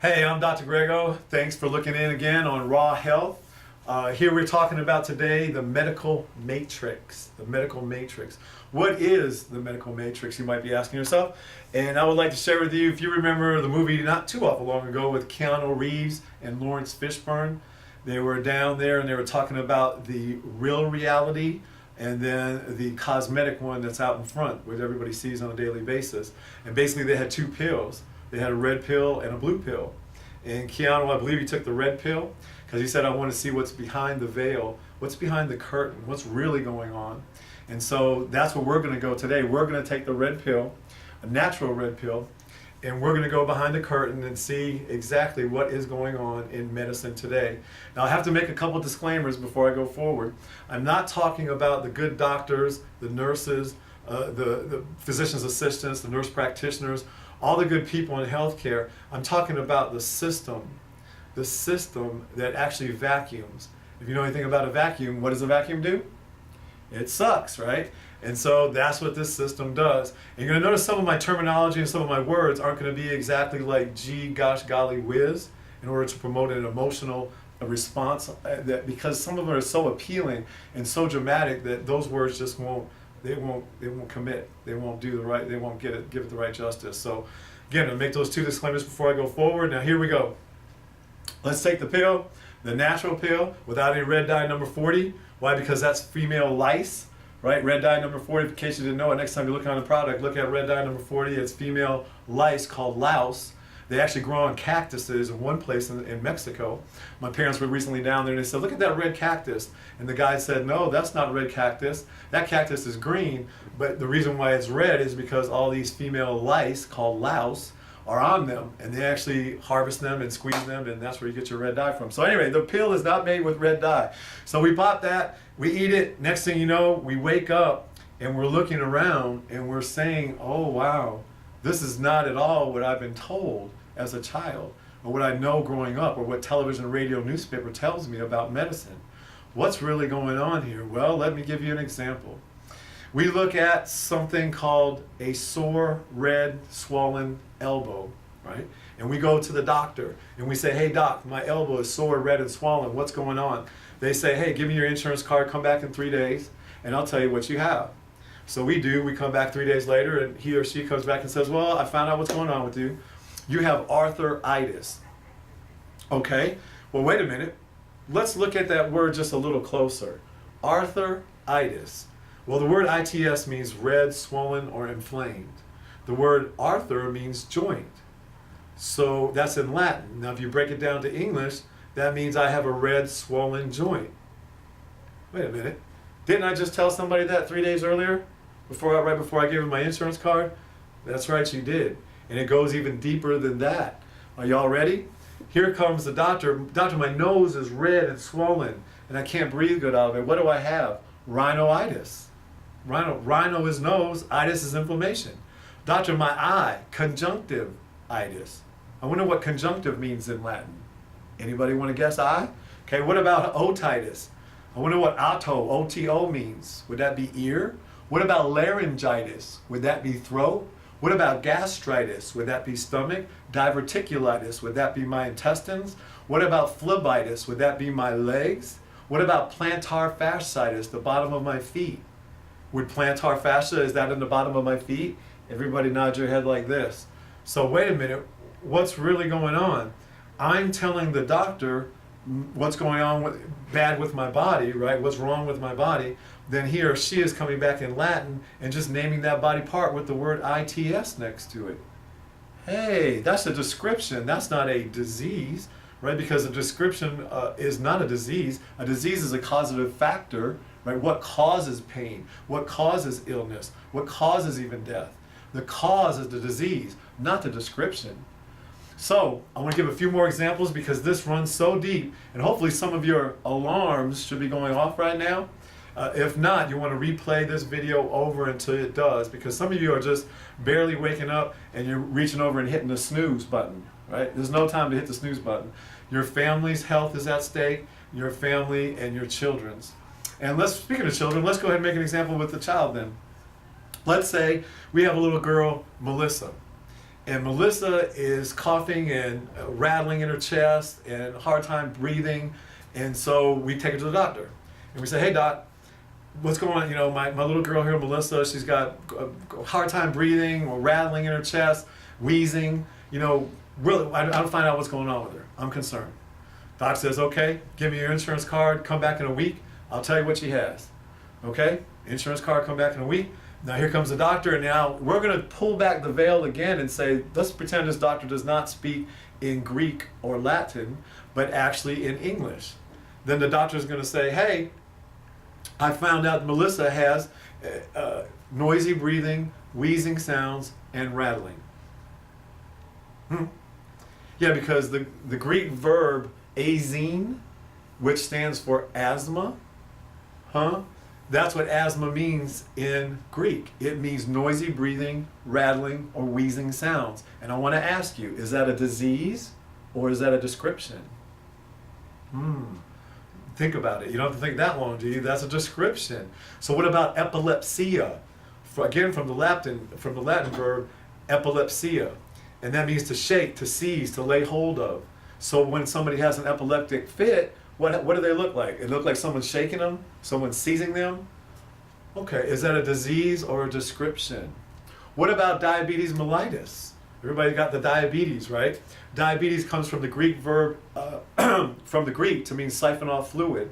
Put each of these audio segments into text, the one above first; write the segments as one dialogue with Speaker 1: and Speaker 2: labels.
Speaker 1: Hey, I'm Dr. Grego. Thanks for looking in again on Raw Health. Here we're talking about today the medical matrix. The medical matrix. What is the medical matrix, you might be asking yourself? And I would like to share with you, if you remember the movie not too awful long ago with Keanu Reeves and Lawrence Fishburne. They were down there and they were talking about the real reality and then the cosmetic one that's out in front, which everybody sees on a daily basis. And basically they had two pills. They had a red pill and a blue pill. And Keanu, I believe he took the red pill because he said, I want to see what's behind the veil, what's behind the curtain, what's really going on. And so that's where we're going to go today. We're going to take the red pill, a natural red pill, and we're going to go behind the curtain and see exactly what is going on in medicine today. Now, I have to make a couple disclaimers before I go forward. I'm not talking about the good doctors, the nurses, the physician's assistants, the nurse practitioners, all the good people in healthcare. I'm talking about the system that actually vacuums. If you know anything about a vacuum, what does a vacuum do? It sucks, right? And so that's what this system does. And you're going to notice some of my terminology and some of my words aren't going to be exactly like gee, gosh, golly, whiz, in order to promote an emotional response, that because some of them are so appealing and so dramatic that those words just won't commit. They won't do the right, they won't give it the right justice. So again, I'll make those two disclaimers before I go forward. Now here we go. Let's take the pill, the natural pill, without any red dye, number 40. Why? Because that's female lice, right? Red dye number 40, in case you didn't know it, next time you look on the product, look at red dye number 40. It's female lice called louse. They actually grow on cactuses in one place in Mexico. My parents were recently down there and they said, look at that red cactus. And the guy said, no, that's not red cactus. That cactus is green, but the reason why it's red is because all these female lice called louse are on them, and they actually harvest them and squeeze them, and that's where you get your red dye from. So anyway, the pill is not made with red dye. So we bought that, we eat it, next thing you know, we wake up and we're looking around and we're saying, oh wow, this is not at all what I've been told as a child, or what I know growing up, or what television, radio, newspaper tells me about medicine. What's really going on here? Well, let me give you an example. We look at something called a sore, red, swollen elbow, right? And we go to the doctor and we say, hey doc, my elbow is sore, red, and swollen. What's going on? They say, hey, give me your insurance card, come back in 3 days, and I'll tell you what you have. So we do, we come back 3 days later, and he or she comes back and says, well, I found out what's going on with you. You have arthritis. Okay, well, wait a minute. Let's look at that word just a little closer. Arthritis. Well, the word ITS means red, swollen, or inflamed. The word arthur means joint. So that's in Latin. Now, if you break it down to English, that means I have a red, swollen joint. Wait a minute. Didn't I just tell somebody that 3 days earlier? Right before I gave them my insurance card? That's right, you did. And it goes even deeper than that. Are y'all ready? Here comes the doctor. Doctor, my nose is red and swollen, and I can't breathe good out of it. What do I have? Rhinoitis. Rhino is nose, itis is inflammation. Doctor, my eye, conjunctivitis. I wonder what conjunctive means in Latin. Anybody want to guess eye? Okay, what about otitis? I wonder what O-T-O means. Would that be ear? What about laryngitis? Would that be throat? What about gastritis? Would that be stomach? Diverticulitis? Would that be my intestines? What about phlebitis? Would that be my legs? What about plantar fasciitis, the bottom of my feet? Would plantar fascia, is that in the bottom of my feet? Everybody nod your head like this. So wait a minute, what's really going on? I'm telling the doctor what's going on bad with my body, right? What's wrong with my body? Then he or she is coming back in Latin and just naming that body part with the word ITS next to it. Hey, that's a description. That's not a disease, right? Because a description is not a disease. A disease is a causative factor, right? What causes pain? What causes illness? What causes even death? The cause is the disease, not the description. So I want to give a few more examples because this runs so deep, and hopefully some of your alarms should be going off right now. If not, you want to replay this video over until it does, because some of you are just barely waking up and you're reaching over and hitting the snooze button, right? There's no time to hit the snooze button. Your family's health is at stake, your family and your children's. And speaking of children, let's go ahead and make an example with the child then. Let's say we have a little girl, Melissa, And Melissa is coughing and rattling in her chest and hard time breathing. And so we take her to the doctor. And we say, hey, doc, what's going on? You know, my little girl here, Melissa, she's got a hard time breathing or rattling in her chest, wheezing. You know, really, I don't find out what's going on with her. I'm concerned. Doc says, okay, give me your insurance card, come back in a week. I'll tell you what she has. Okay, insurance card, come back in a week. Now here comes the doctor, and now we're going to pull back the veil again and say, let's pretend this doctor does not speak in Greek or Latin, but actually in English. Then the doctor is going to say, hey, I found out Melissa has noisy breathing, wheezing sounds, and rattling. Yeah, because the Greek verb azine, which stands for asthma, that's what asthma means in Greek. It means noisy breathing, rattling, or wheezing sounds. And I want to ask you, is that a disease or is that a description? Think about it. You don't have to think that long, do you? That's a description. So what about epilepsia? Again, from the Latin verb epilepsia. And that means to shake, to seize, to lay hold of. So when somebody has an epileptic fit, what do they look like? It looks like someone's shaking them, someone's seizing them. Okay, is that a disease or a description? What about diabetes mellitus? Everybody got the diabetes, right? Diabetes comes from the Greek verb, from the Greek to mean siphon off fluid.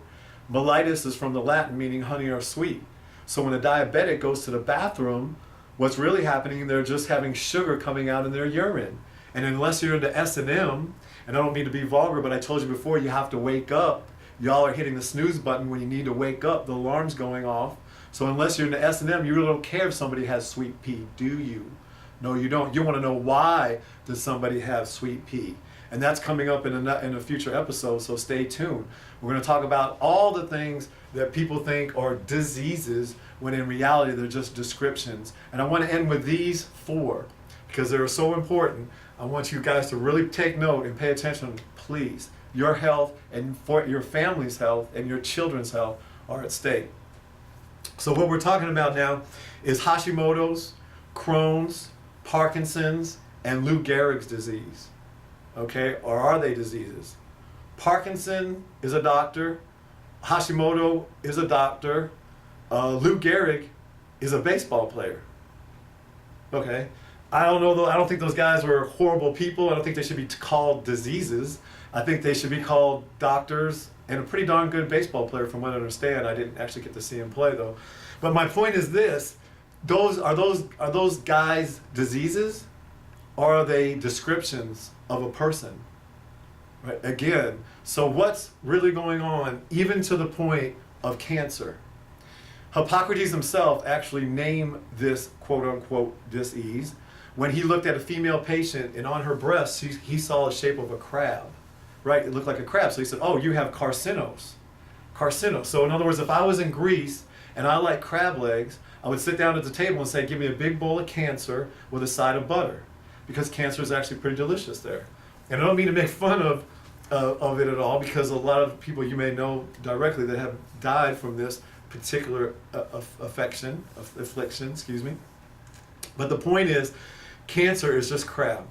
Speaker 1: Mellitus is from the Latin meaning honey or sweet. So when a diabetic goes to the bathroom, what's really happening, they're just having sugar coming out in their urine. And unless you're into S&M, and I don't mean to be vulgar, but I told you before, you have to wake up. Y'all are hitting the snooze button when you need to wake up. The alarm's going off. So unless you're into S&M, you really don't care if somebody has sweet pea, do you? No, you don't. You want to know why does somebody have sweet pea? And that's coming up in a future episode, so stay tuned. We're going to talk about all the things that people think are diseases when in reality they're just descriptions. And I want to end with these 4 because they're so important. I want you guys to really take note and pay attention, please. Your health and for your family's health and your children's health are at stake. So what we're talking about now is Hashimoto's, Crohn's, Parkinson's, and Lou Gehrig's disease. Okay, or are they diseases? Parkinson is a doctor. Hashimoto is a doctor. Lou Gehrig is a baseball player. Okay, I don't know though. I don't think those guys were horrible people. I don't think they should be called diseases. I think they should be called doctors and a pretty darn good baseball player from what I understand. I didn't actually get to see him play though. But my point is this: are those guys diseases, or are they descriptions of a person? Right? Again, so what's really going on, even to the point of cancer? Hippocrates himself actually named this quote-unquote disease when he looked at a female patient and on her breast he saw the shape of a crab, right? It looked like a crab. So he said, oh, you have carcinos. Carcinos. So in other words, if I was in Greece and I like crab legs, I would sit down at the table and say, give me a big bowl of cancer with a side of butter, because cancer is actually pretty delicious there. And I don't mean to make fun of it at all, because a lot of people you may know directly that have died from this particular affliction, excuse me. But the point is, cancer is just crab.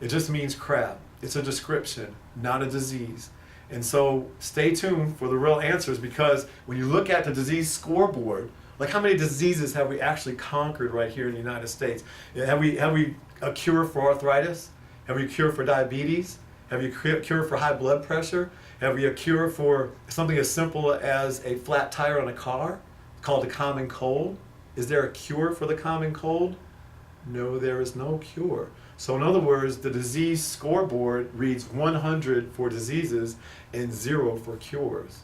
Speaker 1: It just means crab. It's a description, not a disease. And so stay tuned for the real answers, because when you look at the disease scoreboard, like how many diseases have we actually conquered right here in the United States? Have we a cure for arthritis? Have we a cure for diabetes? Have you a cure for high blood pressure? Have we a cure for something as simple as a flat tire on a car called a common cold? Is there a cure for the common cold? No, there is no cure. So in other words, the disease scoreboard reads 100 for diseases and 0 for cures.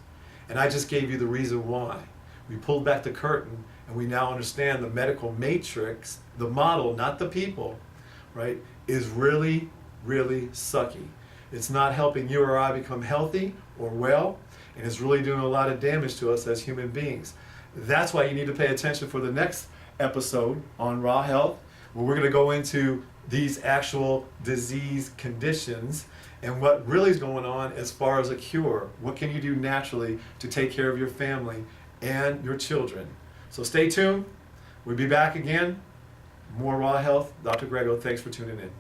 Speaker 1: And I just gave you the reason why. We pulled back the curtain and we now understand the medical matrix, the model, not the people, right, is really, really sucky. It's not helping you or I become healthy or well, and it's really doing a lot of damage to us as human beings. That's why you need to pay attention for the next episode on Raw Health, where we're going to go into these actual disease conditions and what really is going on as far as a cure. What can you do naturally to take care of your family and your children? So stay tuned. We'll be back again More Raw Health. Dr. Grego, thanks for tuning in.